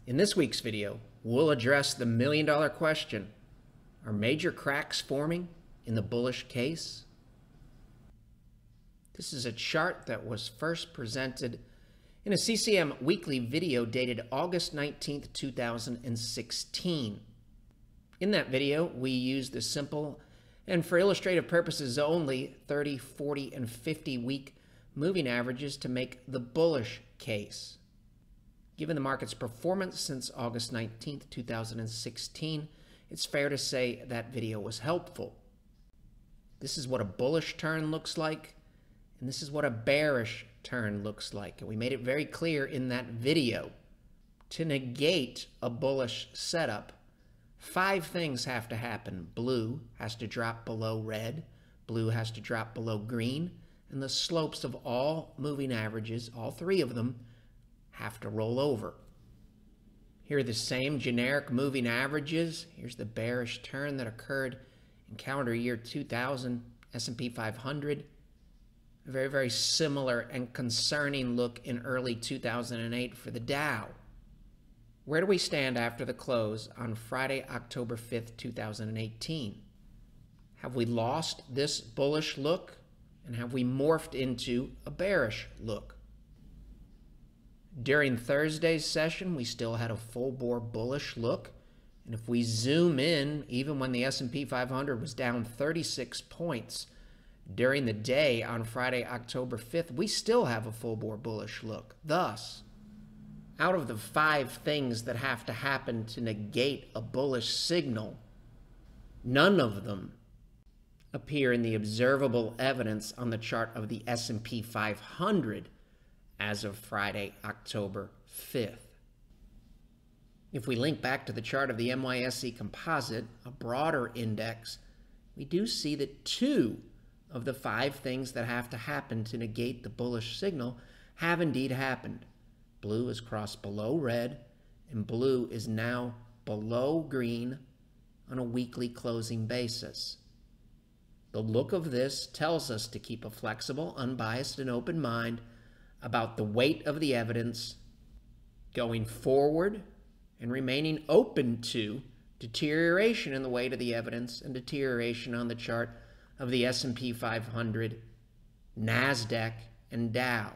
In this week's video, we'll address the million-dollar question: are major cracks forming in the bullish case? This is a chart that was first presented in a CCM weekly video dated August 19th, 2016. In that video, we used the simple and for illustrative purposes only 30, 40, and 50-week moving averages to make the bullish case. Given the market's performance since August 19th, 2016, it's fair to say that video was helpful. This is what a bullish turn looks like, and this is what a bearish turn looks like. And we made it very clear in that video. To negate a bullish setup, 5 things have to happen. Blue has to drop below red, blue has to drop below green, and the slopes of all moving averages, all 3 of them, have to roll over. Here are the same generic moving averages. Here's the bearish turn that occurred in calendar year 2000, S&P 500. A very, very similar and concerning look in early 2008 for the Dow. Where do we stand after the close on Friday, October 5th, 2018? Have we lost this bullish look, and have we morphed into a bearish look? During Thursday's session, we still had a full-bore bullish look, and if we zoom in, even when the S&P 500 was down 36 points during the day on Friday, October 5th, we still have a full-bore bullish look. Thus, out of the 5 things that have to happen to negate a bullish signal, none of them appear in the observable evidence on the chart of the S&P 500 as of Friday, October 5th. If we link back to the chart of the NYSE Composite, a broader index, we do see that 2 of the 5 things that have to happen to negate the bullish signal have indeed happened. Blue is crossed below red, and blue is now below green on a weekly closing basis. The look of this tells us to keep a flexible, unbiased, and open mind about the weight of the evidence going forward and remaining open to deterioration in the weight of the evidence and deterioration on the chart of the S&P 500, NASDAQ, and Dow.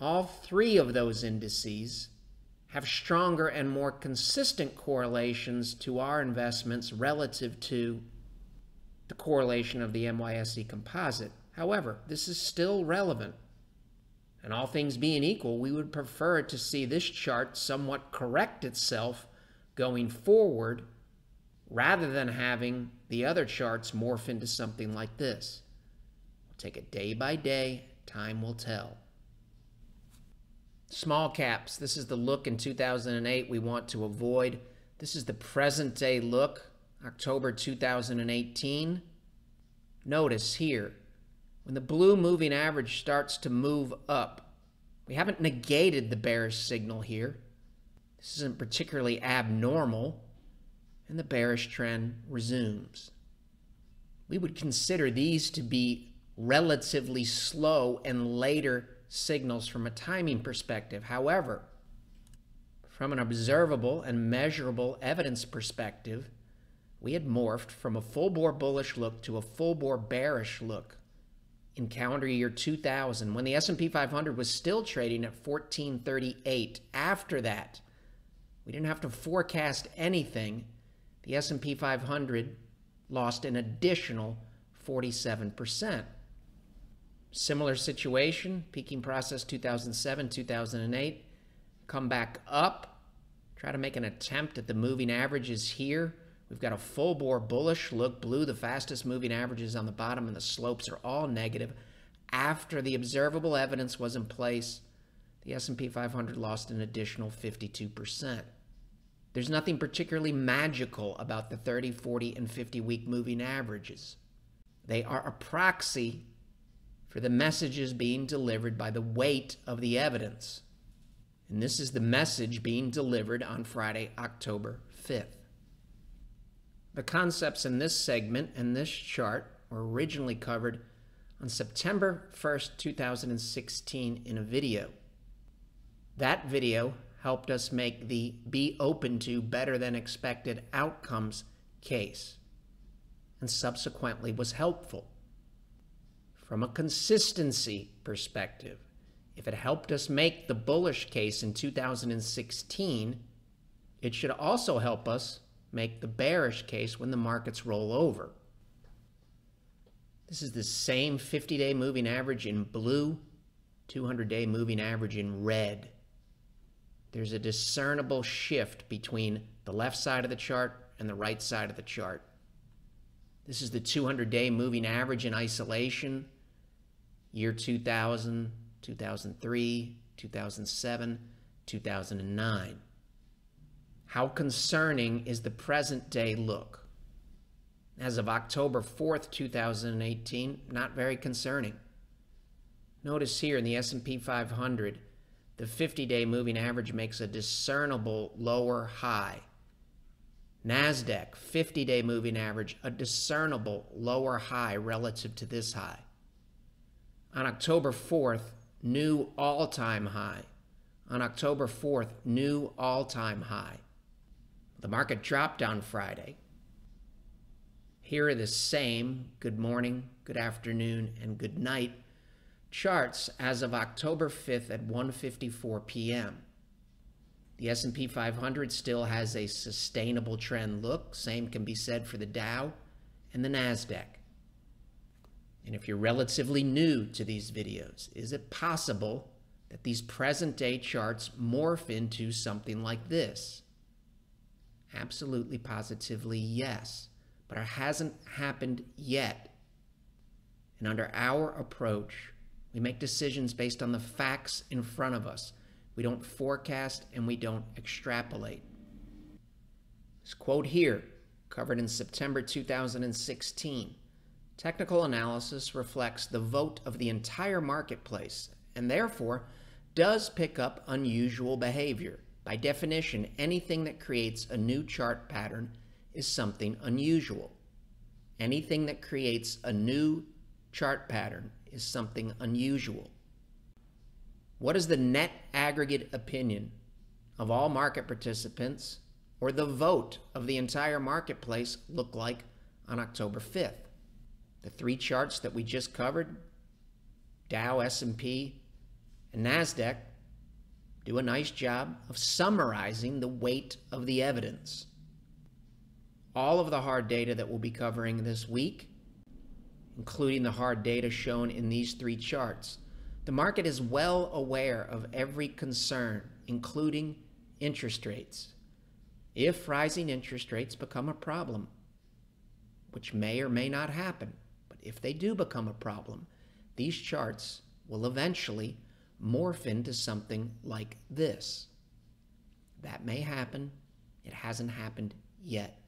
All 3 of those indices have stronger and more consistent correlations to our investments relative to the correlation of the NYSE Composite. However, this is still relevant. And all things being equal, we would prefer to see this chart somewhat correct itself going forward rather than having the other charts morph into something like this. We'll take it day by day. Time will tell. Small caps. This is the look in 2008 we want to avoid. This is the present day look, October 2018. Notice here, when the blue moving average starts to move up, we haven't negated the bearish signal here. This isn't particularly abnormal, and the bearish trend resumes. We would consider these to be relatively slow and later signals from a timing perspective. However, from an observable and measurable evidence perspective, we had morphed from a full-bore bullish look to a full-bore bearish look in calendar year 2000, when the S&P 500 was still trading at 1438. After that, we didn't have to forecast anything. The S&P 500 lost an additional 47%. Similar situation, peaking process 2007, 2008. Come back up, try to make an attempt at the moving averages here. We've got a full-bore bullish look. Blue, the fastest moving averages on the bottom, and the slopes are all negative. After the observable evidence was in place, the S&P 500 lost an additional 52%. There's nothing particularly magical about the 30, 40, and 50-week moving averages. They are a proxy for the messages being delivered by the weight of the evidence. And this is the message being delivered on Friday, October 5th. The concepts in this segment and this chart were originally covered on September 1st, 2016 in a video. That video helped us make the be open to better than expected outcomes case, and subsequently was helpful. From a consistency perspective, if it helped us make the bullish case in 2016, it should also help us make the bearish case when the markets roll over. This is the same 50-day moving average in blue, 200-day moving average in red. There's a discernible shift between the left side of the chart and the right side of the chart. This is the 200-day moving average in isolation, year 2000, 2003, 2007, 2009. How concerning is the present day look? As of October 4th, 2018, not very concerning. Notice here in the S&P 500, the 50-day moving average makes a discernible lower high. NASDAQ, 50-day moving average, a discernible lower high relative to this high. On October 4th, new all-time high. On October 4th, new all-time high. The market dropped on Friday. Here are the same good morning, good afternoon, and good night charts as of October 5th at 1:54 p.m. The S&P 500 still has a sustainable trend look. Same can be said for the Dow and the NASDAQ. And if you're relatively new to these videos, is it possible that these present-day charts morph into something like this? Absolutely, positively, yes. But it hasn't happened yet. And under our approach, we make decisions based on the facts in front of us. We don't forecast and we don't extrapolate. This quote here, covered in September 2016, technical analysis reflects the vote of the entire marketplace and therefore does pick up unusual behavior. By definition, anything that creates a new chart pattern is something unusual. Anything that creates a new chart pattern is something unusual. What is the net aggregate opinion of all market participants or the vote of the entire marketplace look like on October 5th? The three charts that we just covered, Dow, S&P, and NASDAQ, do a nice job of summarizing the weight of the evidence. All of the hard data that we'll be covering this week, including the hard data shown in these three charts, the market is well aware of every concern, including interest rates. If rising interest rates become a problem, which may or may not happen, but if they do become a problem, these charts will eventually morph into something like this. That may happen. It hasn't happened yet.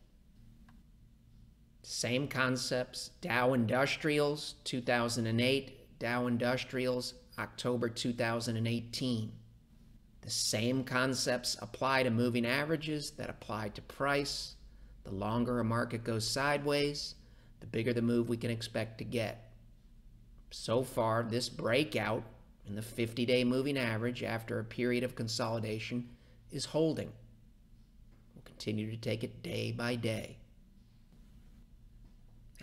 Same concepts, Dow Industrials, 2008, Dow Industrials, October 2018. The same concepts apply to moving averages that apply to price. The longer a market goes sideways, the bigger the move we can expect to get. So far, this breakout in the 50-day moving average after a period of consolidation is holding. We'll continue to take it day by day.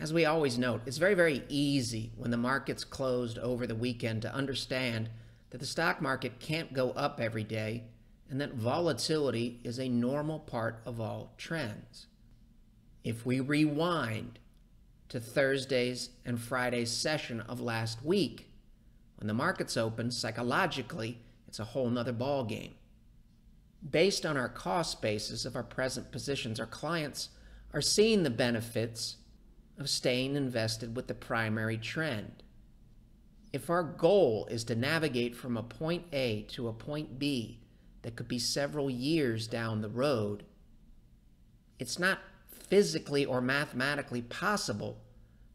As we always note, it's very, very easy when the market's closed over the weekend to understand that the stock market can't go up every day and that volatility is a normal part of all trends. If we rewind to Thursday's and Friday's session of last week, when the markets open, psychologically, it's a whole nother ball game. Based on our cost basis of our present positions, our clients are seeing the benefits of staying invested with the primary trend. If our goal is to navigate from a point A to a point B that could be several years down the road, it's not physically or mathematically possible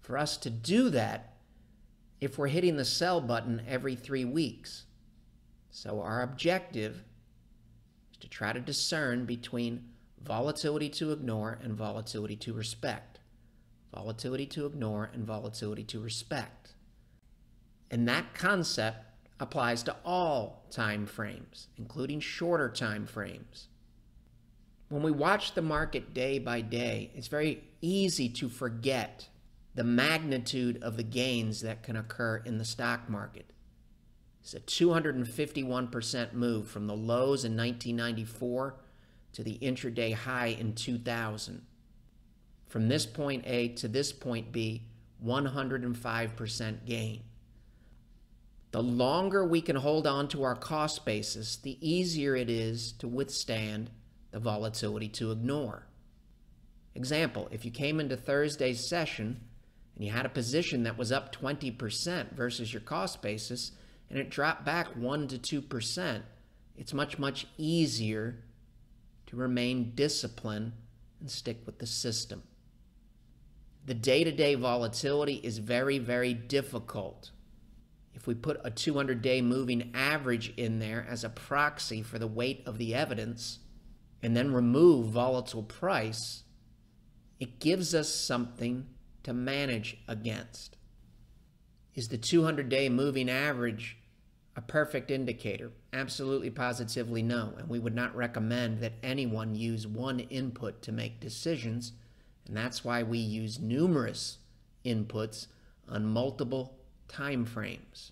for us to do that if we're hitting the sell button every 3 weeks. So our objective is to try to discern between volatility to ignore and volatility to respect. Volatility to ignore and volatility to respect. And that concept applies to all time frames, including shorter time frames. When we watch the market day by day, it's very easy to forget the magnitude of the gains that can occur in the stock market. It's a 251% move from the lows in 1994 to the intraday high in 2000. From this point A to this point B, 105% gain. The longer we can hold on to our cost basis, the easier it is to withstand the volatility to ignore. Example, if you came into Thursday's session and you had a position that was up 20% versus your cost basis and it dropped back 1 to 2%, it's much easier to remain disciplined and stick with the system. The day-to-day volatility is very difficult. If we put a 200-day moving average in there as a proxy for the weight of the evidence and then remove volatile price, it gives us something to manage against. Is the 200-day moving average a perfect indicator? Absolutely, positively no, and we would not recommend that anyone use one input to make decisions, and that's why we use numerous inputs on multiple time frames.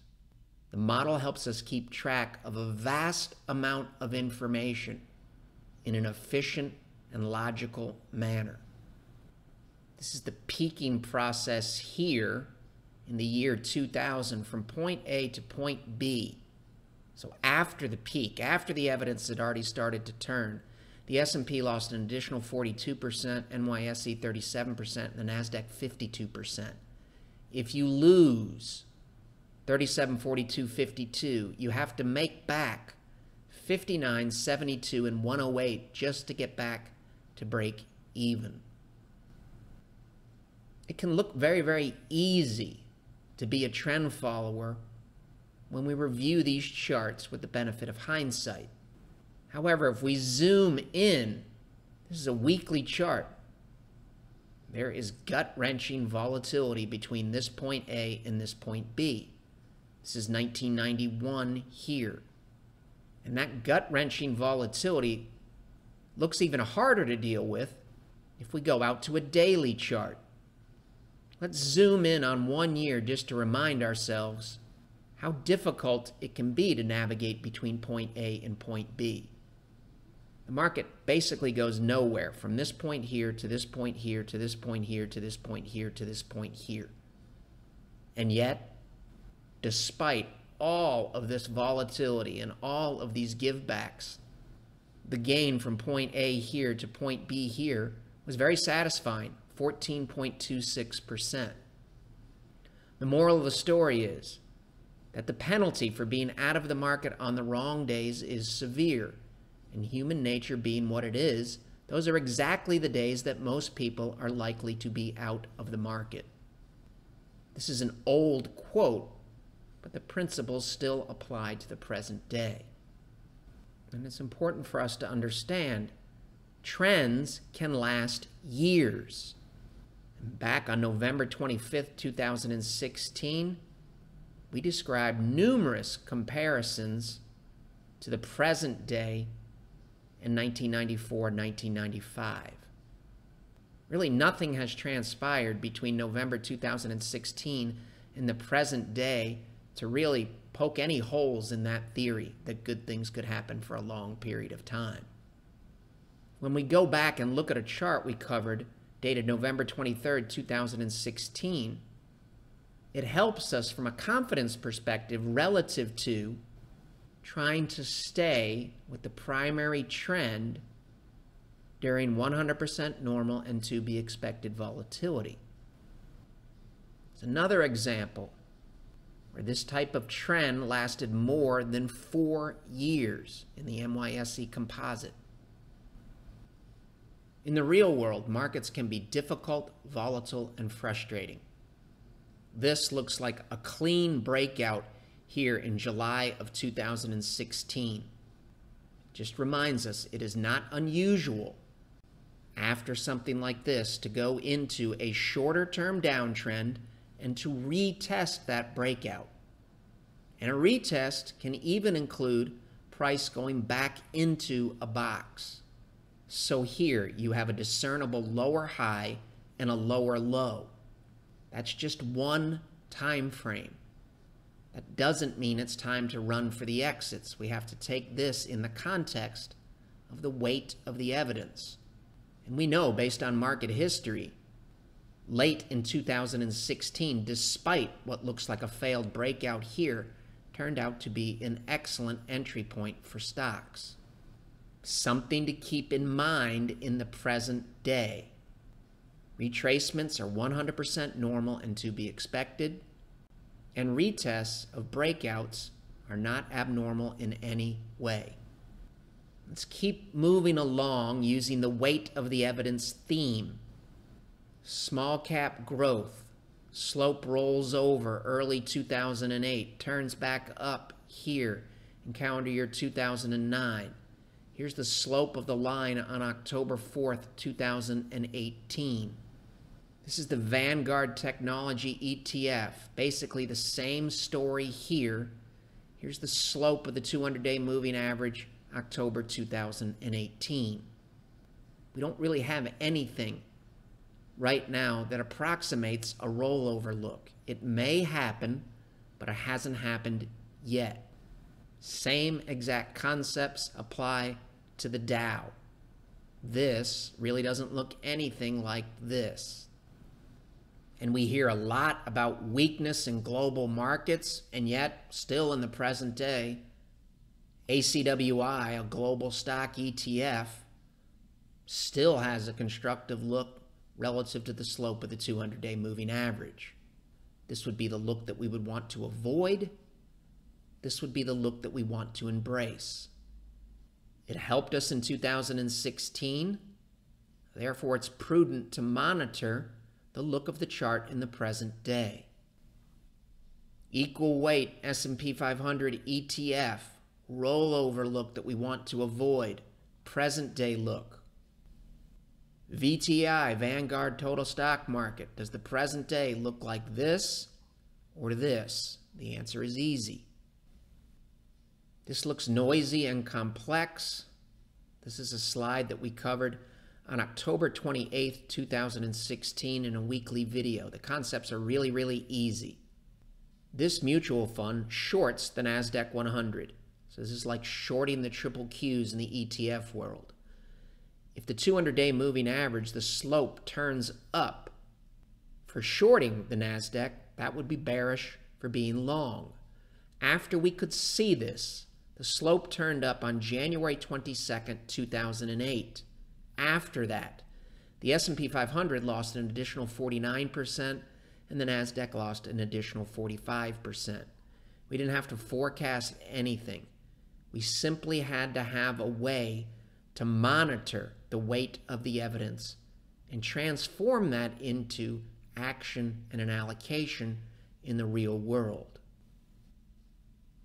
The model helps us keep track of a vast amount of information in an efficient and logical manner. This is the peaking process here in the year 2000 from point A to point B. So after the peak, after the evidence had already started to turn, the S&P lost an additional 42%, NYSE 37%, and the NASDAQ 52%. If you lose 37, 42, 52, you have to make back 59, 72, and 108 just to get back to break even. It can look very easy to be a trend follower when we review these charts with the benefit of hindsight. However, if we zoom in, this is a weekly chart. There is gut-wrenching volatility between this point A and this point B. This is 1991 here. And that gut-wrenching volatility looks even harder to deal with if we go out to a daily chart. Let's zoom in on 1 year just to remind ourselves how difficult it can be to navigate between point A and point B. The market basically goes nowhere from this point here to this point here to this point here to this point here to this point here. And yet, despite all of this volatility and all of these givebacks, the gain from point A here to point B here was very satisfying, 14.26%. The moral of the story is that the penalty for being out of the market on the wrong days is severe, and human nature being what it is, those are exactly the days that most people are likely to be out of the market. This is an old quote, but the principles still apply to the present day. And it's important for us to understand trends can last years. And back on November 25th, 2016, we described numerous comparisons to the present day in 1994 and 1995. Really, nothing has transpired between November 2016 and the present day to really poke any holes in that theory that good things could happen for a long period of time. When we go back and look at a chart we covered dated November 23rd, 2016, it helps us from a confidence perspective relative to trying to stay with the primary trend during 100% normal and to be expected volatility. It's another example where this type of trend lasted more than 4 years in the NYSE composite. In the real world, markets can be difficult, volatile, and frustrating. This looks like a clean breakout here in July of 2016. Just reminds us it is not unusual after something like this to go into a shorter term downtrend and to retest that breakout. And a retest can even include price going back into a box. So here you have a discernible lower high and a lower low. That's just one time frame. That doesn't mean it's time to run for the exits. We have to take this in the context of the weight of the evidence. And we know, based on market history, late in 2016, despite what looks like a failed breakout here, turned out to be an excellent entry point for stocks. Something to keep in mind in the present day. Retracements are 100% normal and to be expected, and retests of breakouts are not abnormal in any way. Let's keep moving along using the weight of the evidence theme. Small cap growth. Slope rolls over early 2008, turns back up here in calendar year 2009. Here's the slope of the line on October 4th, 2018. This is the Vanguard Technology ETF. Basically the same story here. Here's the slope of the 200-day moving average, October 2018. We don't really have anything right now that approximates a rollover look. It may happen, but it hasn't happened yet. Same exact concepts apply to the Dow. This really doesn't look anything like this. And we hear a lot about weakness in global markets, and yet, still in the present day, ACWI, a global stock ETF, still has a constructive look relative to the slope of the 200-day moving average. This would be the look that we would want to avoid. This would be the look that we want to embrace. It helped us in 2016. Therefore, it's prudent to monitor the look of the chart in the present day. Equal weight S&P 500 ETF, rollover look that we want to avoid, present day look. VTI, Vanguard Total Stock Market, does the present day look like this or this? The answer is easy. This looks noisy and complex. This is a slide that we covered on October 28th, 2016 in a weekly video. The concepts are really, really easy. This mutual fund shorts the NASDAQ 100. So this is like shorting the triple Qs in the ETF world. If the 200-day moving average, the slope turns up for shorting the NASDAQ, that would be bearish for being long. After we could see this, the slope turned up on January 22nd, 2008. After that, the S&P 500 lost an additional 49%, and the NASDAQ lost an additional 45%. We didn't have to forecast anything. We simply had to have a way to monitor the weight of the evidence and transform that into action and an allocation in the real world.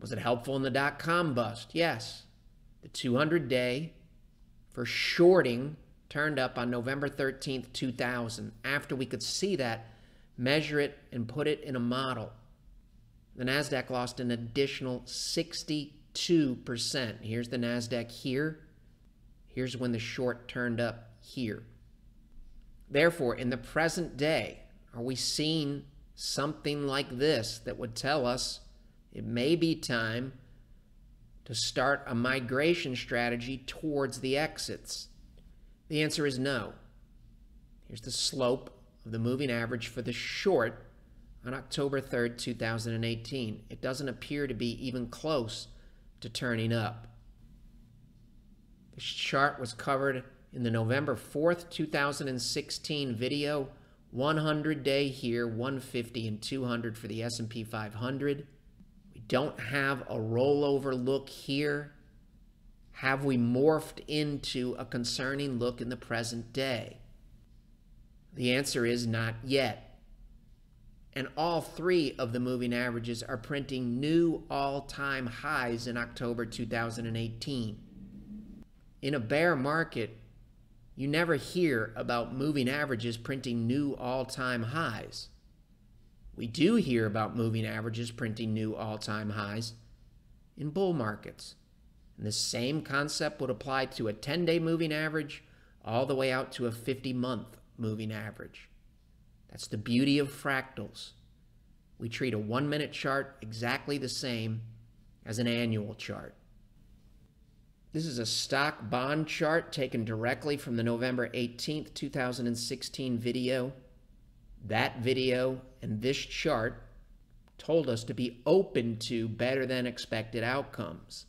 Was it helpful in the dot-com bust? Yes. The 200-day for shorting turned up on November 13th, 2000. After we could see that, measure it, and put it in a model, the NASDAQ lost an additional 62%. Here's the NASDAQ here. Here's when the short turned up here. Therefore, in the present day, are we seeing something like this that would tell us it may be time to start a migration strategy towards the exits? The answer is no. Here's the slope of the moving average for the short on October 3rd, 2018. It doesn't appear to be even close to turning up. This chart was covered in the November 4th, 2016 video. 100-day here, 150 and 200 for the S&P 500. We don't have a rollover look here. Have we morphed into a concerning look in the present day? The answer is not yet. And all three of the moving averages are printing new all-time highs in October 2018. In a bear market, you never hear about moving averages printing new all-time highs. We do hear about moving averages printing new all-time highs in bull markets. And the same concept would apply to a 10-day moving average all the way out to a 50-month moving average. That's the beauty of fractals. We treat a 1-minute chart exactly the same as an annual chart. This is a stock bond chart taken directly from the November 18th, 2016 video. That video and this chart told us to be open to better than expected outcomes.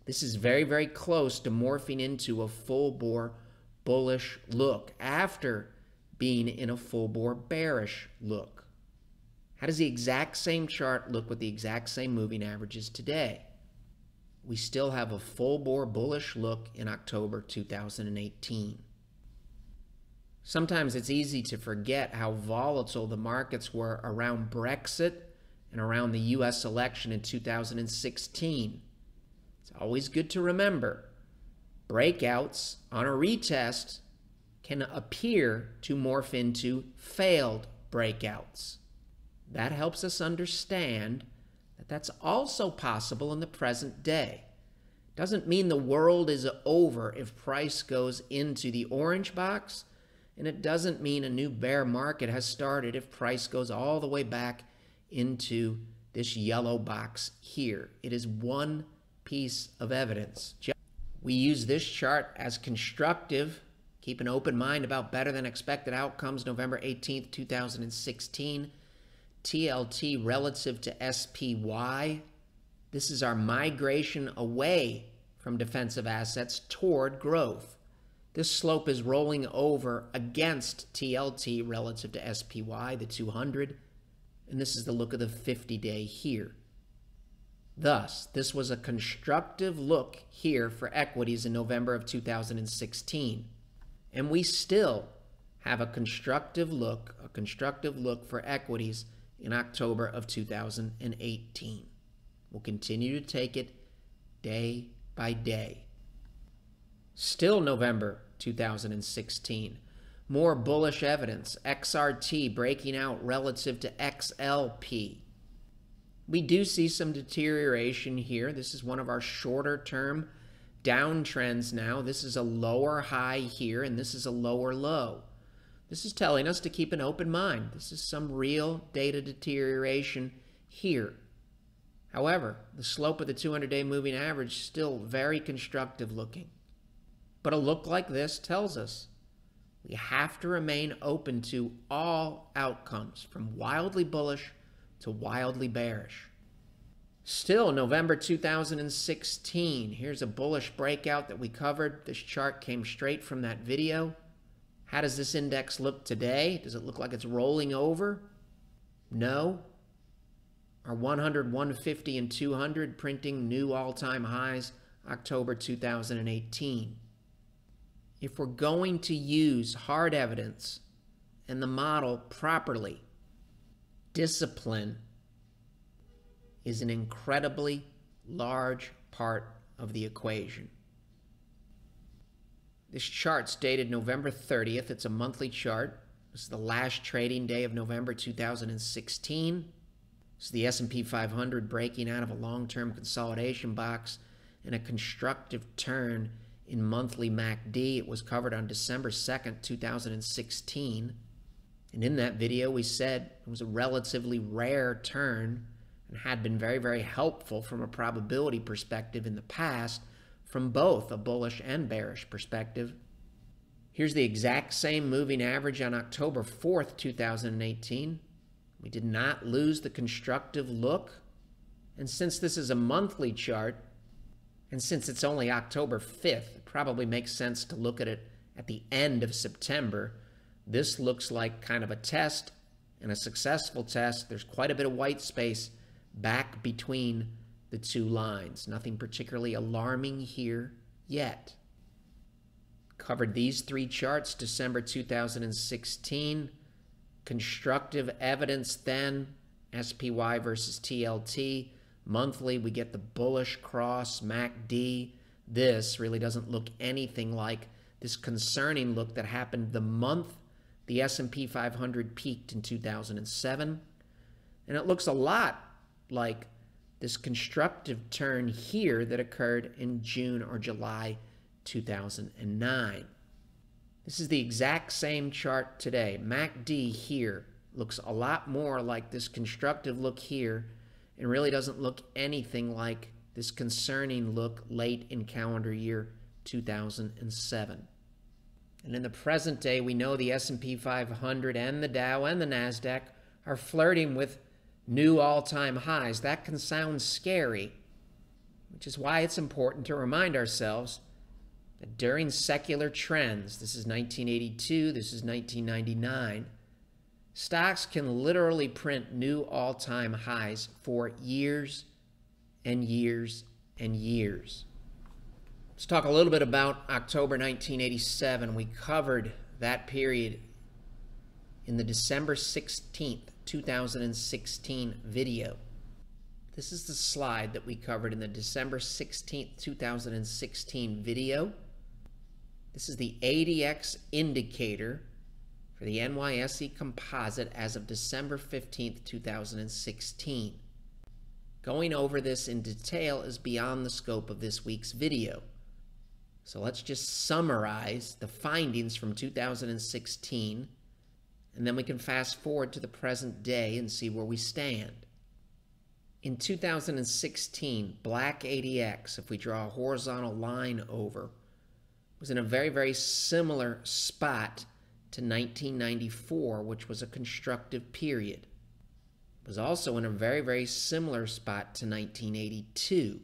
This is very, very close to morphing into a full-bore bullish look after being in a full-bore bearish look. How does the exact same chart look with the exact same moving averages today? We still have a full-bore bullish look in October 2018. Sometimes it's easy to forget how volatile the markets were around Brexit and around the U.S. election in 2016. It's always good to remember, breakouts on a retest can appear to morph into failed breakouts. That helps us understand that that's also possible in the present day. Doesn't mean the world is over if price goes into the orange box, and it doesn't mean a new bear market has started if price goes all the way back into this yellow box here. It is one piece of evidence. We use this chart as constructive. Keep an open mind about better than expected outcomes. November 18th, 2016. TLT relative to SPY. This is our migration away from defensive assets toward growth. This slope is rolling over against TLT relative to SPY, the 200, and this is the look of the 50-day here. Thus, this was a constructive look here for equities in November of 2016. And we still have a constructive look for equities in October of 2018. We'll continue to take it day by day. Still November 2016. More bullish evidence. XRT breaking out relative to XLP. We do see some deterioration here. This is one of our shorter term downtrends now. This is a lower high here, and this is a lower low. This is telling us to keep an open mind. This is some real data deterioration here. However, the slope of the 200-day moving average is still very constructive looking. But a look like this tells us we have to remain open to all outcomes, from wildly bullish to wildly bearish. Still, November 2016, here's a bullish breakout that we covered. This chart came straight from that video. How does this index look today? Does it look like it's rolling over? No. Our 100, 150, and 200 printing new all-time highs, October 2018. If we're going to use hard evidence and the model properly, discipline is an incredibly large part of the equation. This chart's dated November 30th. It's a monthly chart. This is the last trading day of November 2016. This is the S&P 500 breaking out of a long-term consolidation box and a constructive turn in monthly MACD. It was covered on December 2nd, 2016. And in that video, we said it was a relatively rare turn and had been very, very helpful from a probability perspective in the past, from both a bullish and bearish perspective. Here's the exact same moving average on October 4th, 2018. We did not lose the constructive look. And since this is a monthly chart, and since it's only October 5th, it probably makes sense to look at it at the end of September. This looks like kind of a test and a successful test. There's quite a bit of white space back between the two lines. Nothing particularly alarming here yet. Covered these three charts, December 2016. Constructive evidence then, SPY versus TLT. Monthly, we get the bullish cross, MACD. This really doesn't look anything like this concerning look that happened the month the S&P 500 peaked in 2007. And it looks a lot like this constructive turn here that occurred in June or July 2009. This is the exact same chart today. MACD here looks a lot more like this constructive look here and really doesn't look anything like this concerning look late in calendar year 2007. And in the present day, we know the S&P 500 and the Dow and the NASDAQ are flirting with new all-time highs. That can sound scary, which is why it's important to remind ourselves that during secular trends, this is 1982, this is 1999, stocks can literally print new all-time highs for years and years and years. Let's talk a little bit about October 1987. We covered that period in the December 16th, 2016 video. This is the slide that we covered in the December 16th, 2016 video. This is the ADX indicator for the NYSE Composite as of December 15th, 2016. Going over this in detail is beyond the scope of this week's video. So let's just summarize the findings from 2016, and then we can fast forward to the present day and see where we stand. In 2016, Black ADX, if we draw a horizontal line over, was in a very, very similar spot to 1994, which was a constructive period. It was also in a very, very similar spot to 1982.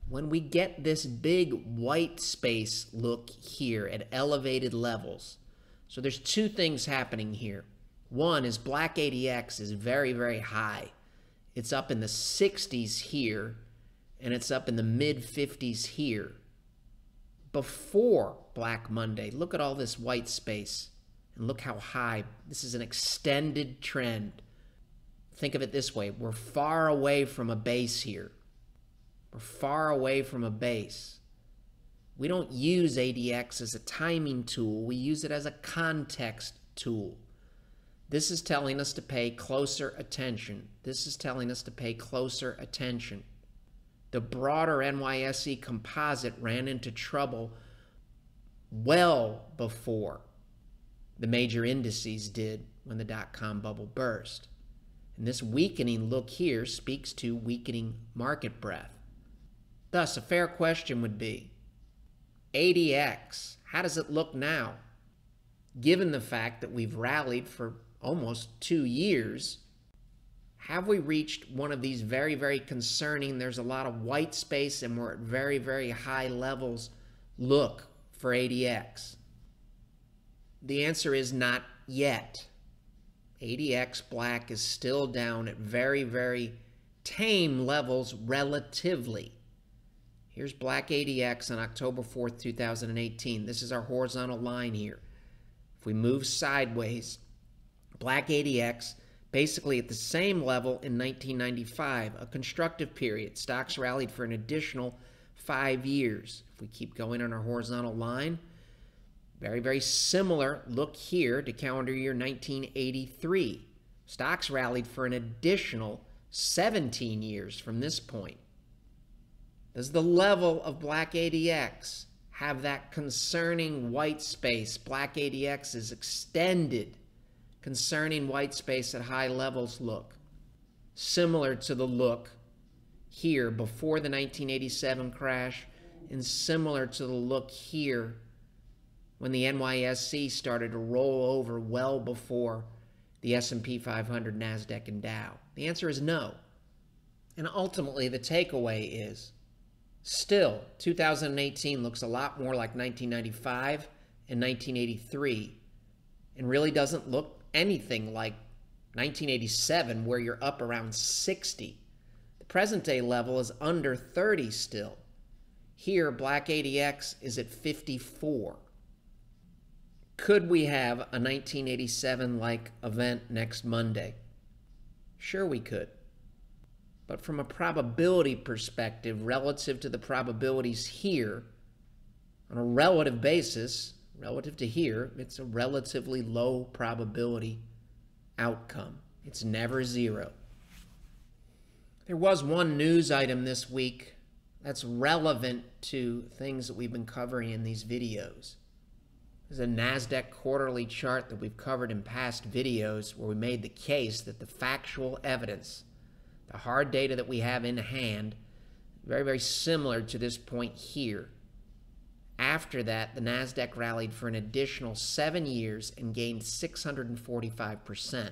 When we get this big white space look here at elevated levels, so there's two things happening here. One is Black ADX is very, very high. It's up in the 60s here, and it's up in the mid-50s here. Before Black Monday, look at all this white space, and look how high. This is an extended trend. Think of it this way. We're far away from a base here. We're far away from a base. We don't use ADX as a timing tool. We use it as a context tool. This is telling us to pay closer attention. This is telling us to pay closer attention. The broader NYSE Composite ran into trouble well before the major indices did when the dot-com bubble burst. And this weakening look here speaks to weakening market breadth. Thus, a fair question would be, ADX, how does it look now? Given the fact that we've rallied for almost 2 years, have we reached one of these very, very concerning, there's a lot of white space and we're at very, very high levels, look for ADX? The answer is not yet. ADX Black is still down at very, very tame levels relatively. Here's Black ADX on October 4th, 2018. This is our horizontal line here. If we move sideways, Black ADX basically at the same level in 1995, a constructive period. Stocks rallied for an additional 5 years. If we keep going on our horizontal line, very, very similar look here to calendar year 1983. Stocks rallied for an additional 17 years from this point. Does the level of Black ADX have that concerning white space? Black ADX is extended, concerning white space at high levels look, similar to the look here before the 1987 crash, and similar to the look here when the NYSE started to roll over well before the S&P 500, NASDAQ, and Dow? The answer is no. And ultimately, the takeaway is, still, 2018 looks a lot more like 1995 and 1983, and really doesn't look anything like 1987, where you're up around 60. The present day level is under 30 still. Here, Black ADX is at 54. Could we have a 1987-like event next Monday? Sure we could. But from a probability perspective, relative to the probabilities here, on a relative basis, relative to here, it's a relatively low probability outcome. It's never zero. There was one news item this week that's relevant to things that we've been covering in these videos. There's a NASDAQ quarterly chart that we've covered in past videos where we made the case that the factual evidence, the hard data that we have in hand, very, very similar to this point here. After that, the NASDAQ rallied for an additional 7 years and gained 645%.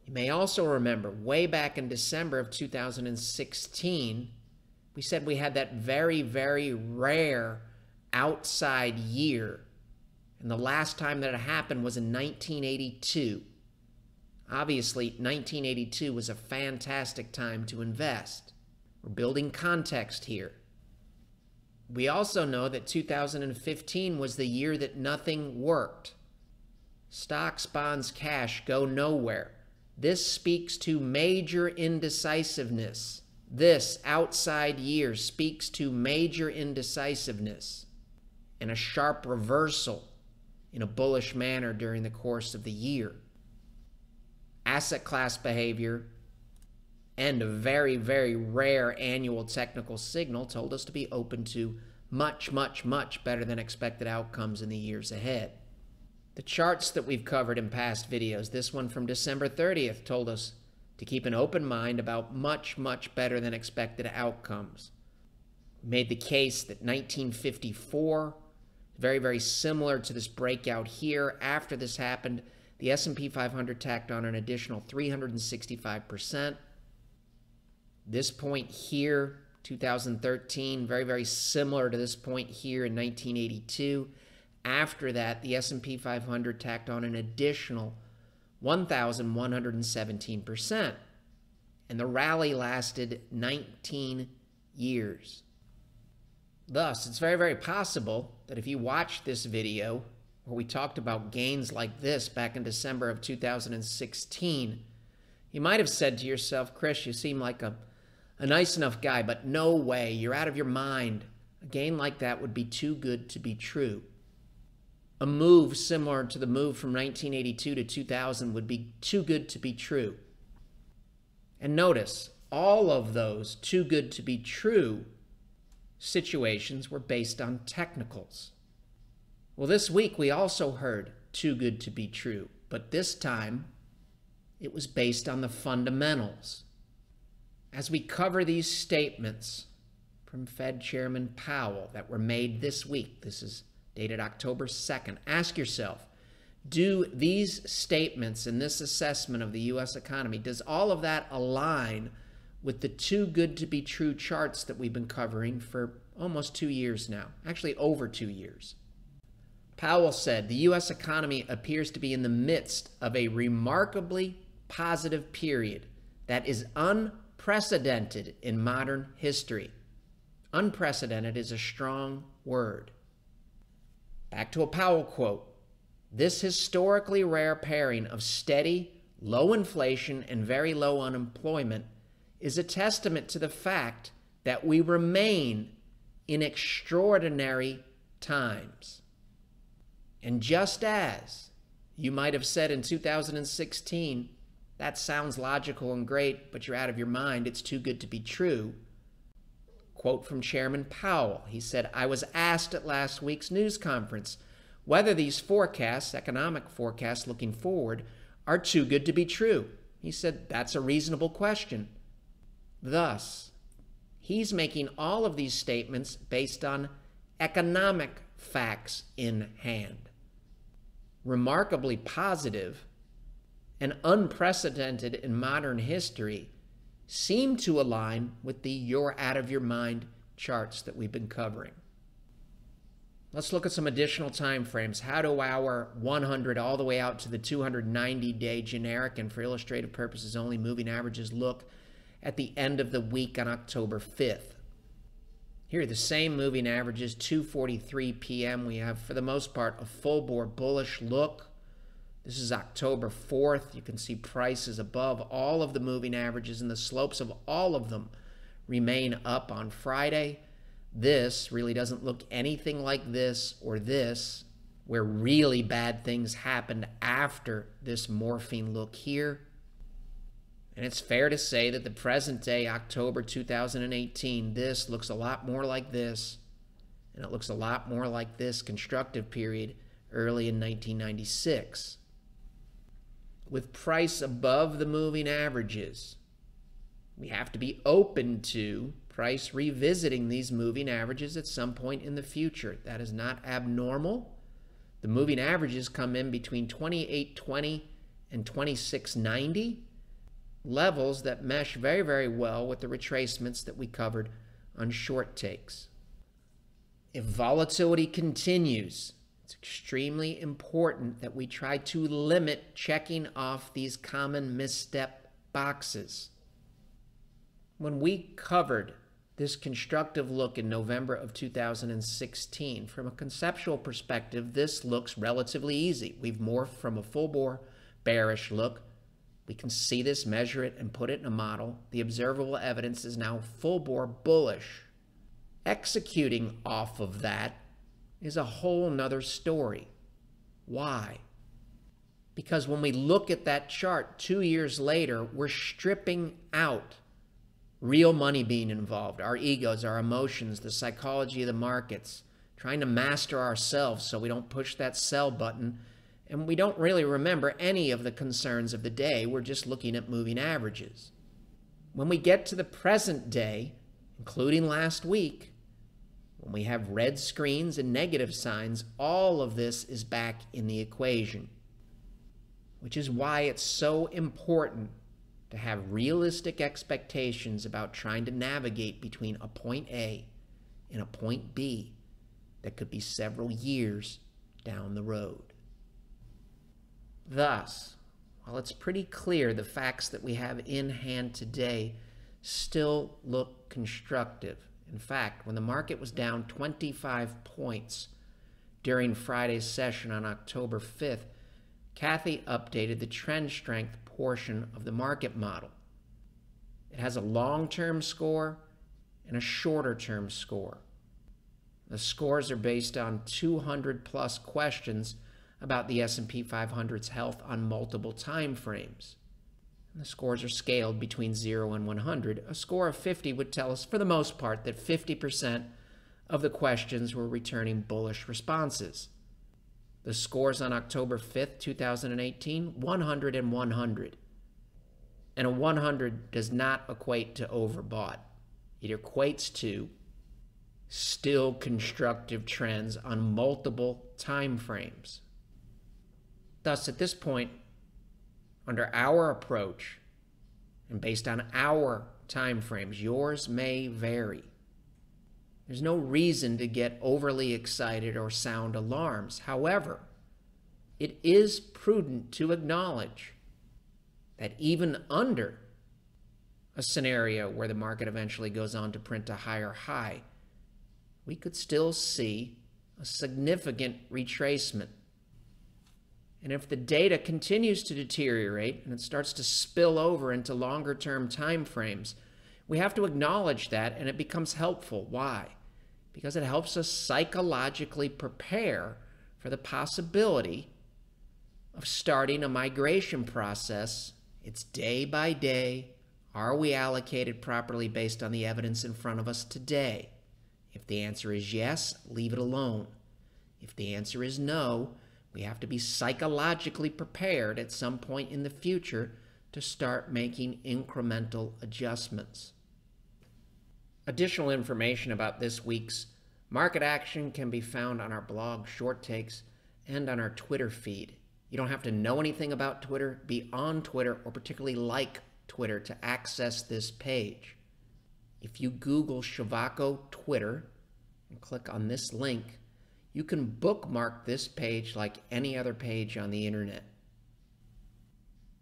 You may also remember, way back in December of 2016, we said we had that very, very rare outside year. And the last time that it happened was in 1982. Obviously, 1982 was a fantastic time to invest. We're building context here. We also know that 2015 was the year that nothing worked. Stocks, bonds, cash go nowhere. This speaks to major indecisiveness. This outside year speaks to major indecisiveness and a sharp reversal in a bullish manner during the course of the year. Asset class behavior and a very, very rare annual technical signal told us to be open to much, much, much better than expected outcomes in the years ahead. The charts that we've covered in past videos, this one from December 30th, told us to keep an open mind about much, much better than expected outcomes. We made the case that 1954, very, very similar to this breakout here. After this happened, the S&P 500 tacked on an additional 365%. This point here, 2013, very, very similar to this point here in 1982. After that, the S&P 500 tacked on an additional 1,117%. And the rally lasted 19 years. Thus, it's very, very possible that if you watched this video where we talked about gains like this back in December of 2016, you might have said to yourself, Chris, you seem like a nice enough guy, but no way, you're out of your mind. A gain like that would be too good to be true. A move similar to the move from 1982 to 2000 would be too good to be true. And notice, all of those too good to be true situations were based on technicals. Well, this week we also heard too good to be true, but this time it was based on the fundamentals. As we cover these statements from Fed Chairman Powell that were made this week, this is dated October 2nd, ask yourself, do these statements and this assessment of the U.S. economy, does all of that align with the too good to be true charts that we've been covering for almost 2 years now, actually over 2 years? Powell said the U.S. economy appears to be in the midst of a remarkably positive period that is unprecedented in modern history. Unprecedented is a strong word. Back to a Powell quote. This historically rare pairing of steady, low inflation and very low unemployment is a testament to the fact that we remain in extraordinary times. And just as you might have said in 2016, that sounds logical and great, but you're out of your mind, it's too good to be true. Quote from Chairman Powell. He said, I was asked at last week's news conference whether these forecasts, economic forecasts looking forward, are too good to be true. He said, that's a reasonable question. Thus, he's making all of these statements based on economic facts in hand. Remarkably positive and unprecedented in modern history seem to align with the you're out of your mind charts that we've been covering. Let's look at some additional time frames. How do our 100 all the way out to the 290-day generic and for illustrative purposes only moving averages look at the end of the week on October 5th? Here are the same moving averages, 2:43 p.m. We have, for the most part, a full-bore bullish look. This is October 4th. You can see prices above all of the moving averages, and the slopes of all of them remain up on Friday. This really doesn't look anything like this or this, where really bad things happened after this morphine look here. And it's fair to say that the present day, October 2018, this looks a lot more like this, and it looks a lot more like this constructive period early in 1996. With price above the moving averages, we have to be open to price revisiting these moving averages at some point in the future. That is not abnormal. The moving averages come in between 2820 and 2690, levels that mesh very, very well with the retracements that we covered on short takes. If volatility continues, it's extremely important that we try to limit checking off these common misstep boxes. When we covered this constructive look in November of 2016, from a conceptual perspective, this looks relatively easy. We've morphed from a full bore bearish look. We can see this, measure it, and put it in a model. The observable evidence is now full bore bullish. Executing off of that is a whole nother story. Why? Because when we look at that chart 2 years later, we're stripping out real money being involved, our egos, our emotions, the psychology of the markets, trying to master ourselves so we don't push that sell button, and we don't really remember any of the concerns of the day. We're just looking at moving averages. When we get to the present day, including last week, when we have red screens and negative signs, all of this is back in the equation, which is why it's so important to have realistic expectations about trying to navigate between a point A and a point B that could be several years down the road. Thus, while it's pretty clear the facts that we have in hand today still look constructive. In fact, when the market was down 25 points during Friday's session on October 5th, Kathy updated the trend strength portion of the market model. It has a long-term score and a shorter-term score. The scores are based on 200-plus questions about the S&P 500's health on multiple time frames. The scores are scaled between 0 and 100. A score of 50 would tell us, for the most part, that 50% of the questions were returning bullish responses. The scores on October 5th, 2018, 100 and 100. And a 100 does not equate to overbought. It equates to still constructive trends on multiple time frames. Thus, at this point, under our approach, and based on our time frames, yours may vary. There's no reason to get overly excited or sound alarms. However, it is prudent to acknowledge that even under a scenario where the market eventually goes on to print a higher high, we could still see a significant retracement. And if the data continues to deteriorate and it starts to spill over into longer-term time frames, we have to acknowledge that, and it becomes helpful. Why? Because it helps us psychologically prepare for the possibility of starting a migration process. It's day by day. Are we allocated properly based on the evidence in front of us today? If the answer is yes, leave it alone. If the answer is no, we have to be psychologically prepared at some point in the future to start making incremental adjustments. Additional information about this week's market action can be found on our blog, Short Takes, and on our Twitter feed. You don't have to know anything about Twitter, be on Twitter, or particularly like Twitter to access this page. If you Google Schiavocco Twitter and click on this link, you can bookmark this page like any other page on the internet.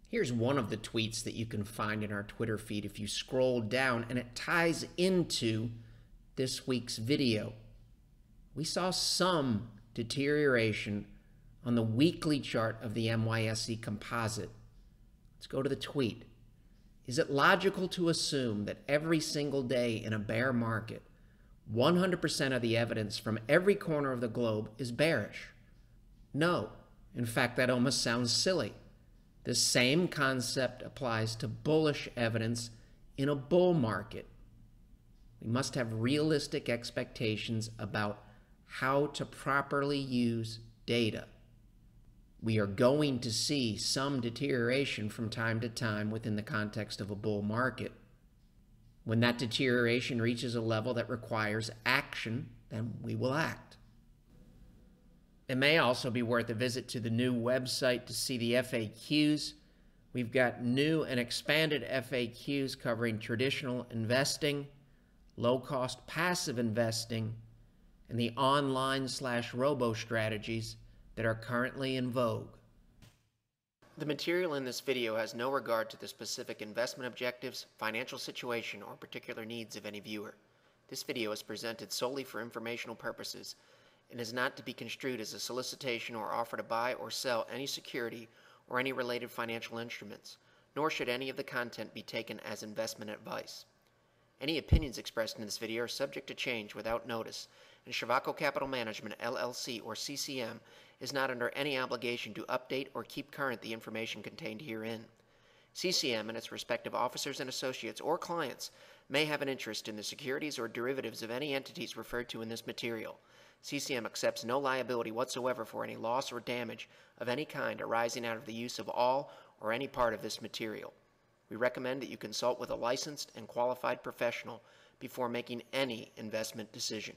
Here's one of the tweets that you can find in our Twitter feed if you scroll down, and it ties into this week's video. We saw some deterioration on the weekly chart of the NYSE composite. Let's go to the tweet. Is it logical to assume that every single day in a bear market, 100% of the evidence from every corner of the globe is bearish? No. In fact, that almost sounds silly. The same concept applies to bullish evidence in a bull market. We must have realistic expectations about how to properly use data. We are going to see some deterioration from time to time within the context of a bull market. When that deterioration reaches a level that requires action, then we will act. It may also be worth a visit to the new website to see the FAQs. We've got new and expanded FAQs covering traditional investing, low-cost passive investing, and the online/robo strategies that are currently in vogue. The material in this video has no regard to the specific investment objectives, financial situation, or particular needs of any viewer. This video is presented solely for informational purposes and is not to be construed as a solicitation or offer to buy or sell any security or any related financial instruments, nor should any of the content be taken as investment advice. Any opinions expressed in this video are subject to change without notice, and Shervacco Capital Management, LLC, or CCM, is not under any obligation to update or keep current the information contained herein. CCM and its respective officers and associates or clients may have an interest in the securities or derivatives of any entities referred to in this material. CCM accepts no liability whatsoever for any loss or damage of any kind arising out of the use of all or any part of this material. We recommend that you consult with a licensed and qualified professional before making any investment decision.